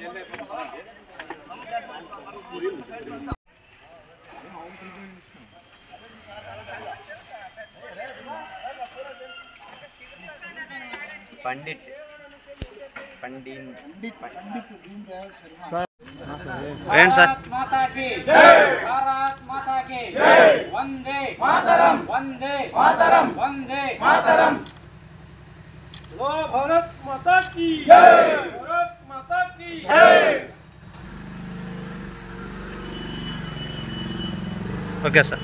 पंडित भारत माता की जय, भारत माता की जय, वंदे मातरम, वंदे मातरम, वंदे मातरम। लो भारत माता की जय, भारत माता की जय। Okay sir.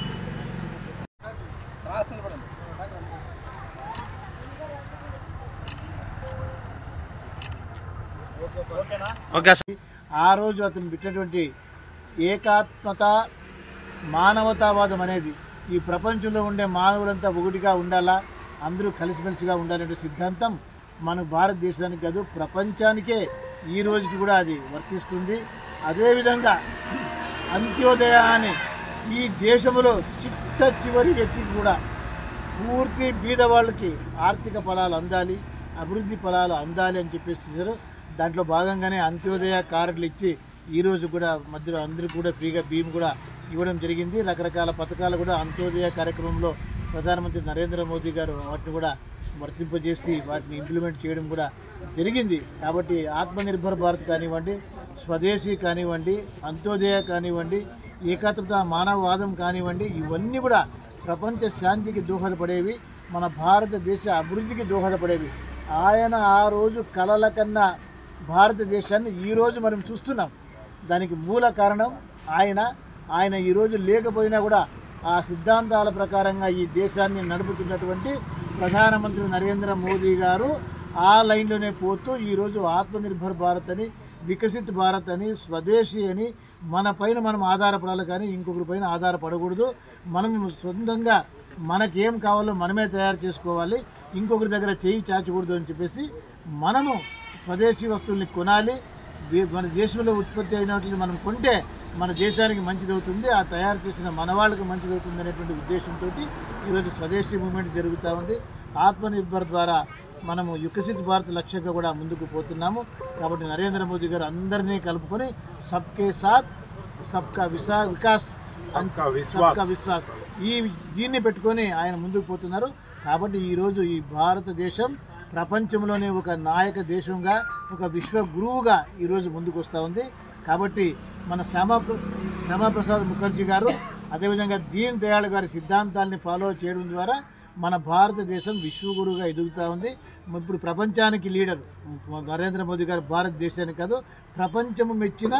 Okay sir. ఆ రోజు అతను పెట్టినటువంటి ఏకాత్మత మానవతావాదం అనేది ఈ ప్రపంచంలో ఉండే మానవులంతా ఒకటిగా ఉండాలా, అందరూ కలిసిమెలిసిగా ఉండాలనే సిద్ధాంతం మన భారతదేశానికి కాదు ప్రపంచానికే ఈ రోజుకి కూడా అది వర్తిస్తుంది. అదేవిధంగా అంత్యోదయ అని ఈ దేశంలో చిట్ట చివరి వ్యక్తికి కూడా పూర్తి బీద వాళ్ళకి ఆర్థిక ఫలాలు అందాలి, అభివృద్ధి ఫలాలు అందాలి అని చెప్పేసి దాంట్లో భాగంగానే అంత్యోదయ కార్డులు ఇచ్చి ఈరోజు కూడా మధ్యలో అందరికీ కూడా ఫ్రీగా బియ్యం కూడా ఇవ్వడం జరిగింది. రకరకాల పథకాలు కూడా అంత్యోదయ కార్యక్రమంలో ప్రధానమంత్రి నరేంద్ర మోదీ గారు వాటిని కూడా వర్తింపజేసి వాటిని ఇంప్లిమెంట్ చేయడం కూడా జరిగింది. కాబట్టి ఆత్మనిర్భర్ భారత్ కానివ్వండి, స్వదేశీ కానివ్వండి, అంత్యోదయ కానివ్వండి, ఏకాత్మత మానవవాదం కానివ్వండి, ఇవన్నీ కూడా ప్రపంచ శాంతికి దోహదపడేవి, మన భారతదేశ అభివృద్ధికి దోహదపడేవి. ఆయన ఆ రోజు కలల కన్నా భారతదేశాన్ని ఈరోజు మనం చూస్తున్నాం. దానికి మూల కారణం ఆయన ఈరోజు లేకపోయినా కూడా ఆ సిద్ధాంతాల ప్రకారంగా ఈ దేశాన్ని నడుపుతున్నటువంటి ప్రధానమంత్రి నరేంద్ర మోదీ గారు ఆ లైన్లోనే పోతూ ఈరోజు ఆత్మనిర్భర్ భారత్ అని, వికసిత్ భారత్ అని, స్వదేశీ అని మన పైన మనం ఆధారపడాలి కానీ ఇంకొకరి పైన ఆధారపడకూడదు. మనం సొంతంగా మనకేం కావాలో మనమే తయారు చేసుకోవాలి, ఇంకొకరి దగ్గర చేయి చాచకూడదు అని చెప్పేసి మనము స్వదేశీ వస్తువుల్ని కొనాలి. మన దేశంలో ఉత్పత్తి అయినట్లు మనం కొంటే మన దేశానికి మంచిదవుతుంది, ఆ తయారు చేసిన మన వాళ్ళకి మంచిదవుతుంది అనేటువంటి ఉద్దేశంతో ఈరోజు స్వదేశీ మూవ్మెంట్ జరుగుతూ ఉంది. ఆత్మనిర్భర్ ద్వారా మనము వికసిత్ భారత్ లక్ష్యంగా కూడా ముందుకు పోతున్నాము. కాబట్టి నరేంద్ర మోదీ గారు అందరినీ కలుపుకొని సబ్కే సాత్ సబ్కా వికాస్ సబ్కా విశ్వాస్ దీన్ని పెట్టుకొని ఆయన ముందుకు పోతున్నారు. కాబట్టి ఈరోజు ఈ భారతదేశం ప్రపంచంలోనే ఒక నాయక దేశంగా, ఒక విశ్వ గురువుగా ఈరోజు ముందుకు వస్తూ ఉంది. కాబట్టి మన శ్యామాప్రసాద్ ముఖర్జీ గారు, అదేవిధంగా దీన్ దయాళ్ గారి సిద్ధాంతాలని ఫాలో చేయడం ద్వారా మన భారతదేశం విశ్వగురువుగా ఎదుగుతూ ఉంది. ఇప్పుడు ప్రపంచానికి లీడర్ నరేంద్ర మోదీ గారు భారతదేశానికి కాదు ప్రపంచము మెచ్చిన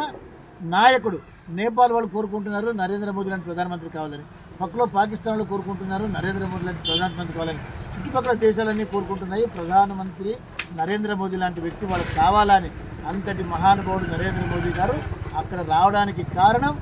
నాయకుడు. నేపాల్ వాళ్ళు కోరుకుంటున్నారు నరేంద్ర మోదీ లాంటి ప్రధానమంత్రి కావాలని, పక్కలో పాకిస్తాన్ వాళ్ళు కోరుకుంటున్నారు నరేంద్ర మోదీ లాంటి ప్రధానమంత్రి కావాలని, చుట్టుపక్కల దేశాలన్నీ కోరుకుంటున్నాయి ప్రధానమంత్రి నరేంద్ర మోదీ లాంటి వ్యక్తి వాళ్ళకి కావాలని. అంతటి మహానుభావుడు నరేంద్ర మోదీ గారు అక్కడ రావడానికి కారణం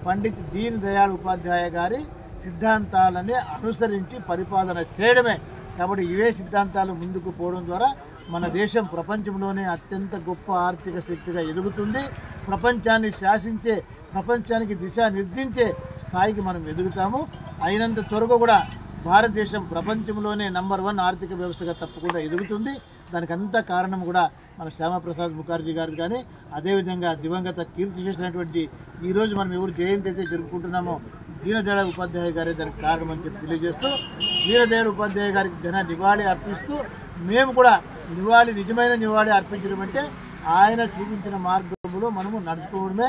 పండిత్ దీన్ దయాళ్ ఉపాధ్యాయ గారి సిద్ధాంతాలని అనుసరించి పరిపాలన చేయడమే. కాబట్టి ఇవే సిద్ధాంతాలు ముందుకు పోవడం ద్వారా మన దేశం ప్రపంచంలోనే అత్యంత గొప్ప ఆర్థిక శక్తిగా ఎదుగుతుంది. ప్రపంచాన్ని శాసించే, ప్రపంచానికి దిశానిర్దించే స్థాయికి మనం ఎదుగుతాము. అయినంత త్వరగా కూడా భారతదేశం ప్రపంచంలోనే నంబర్ 1 ఆర్థిక వ్యవస్థగా తప్పకుండా ఎదుగుతుంది. దానికి అంతా కారణం కూడా మన శ్యామాప్రసాద్ ముఖర్జీ గారు కానీ, అదేవిధంగా దివంగత కీర్తి చేసినటువంటి ఈరోజు మనం ఎవరు జయంతి అయితే జరుపుకుంటున్నామో దీనదయాళ్ ఉపాధ్యాయ గారే దానికి కారణం అని చెప్పి తెలియజేస్తూ, దీనదయాళ్ ఉపాధ్యాయ గారికి నివాళి అర్పిస్తూ మేము కూడా నిజమైన నివాళి అర్పించడం అంటే ఆయన చూపించిన మార్గంలో మనము నడుచుకోవడమే.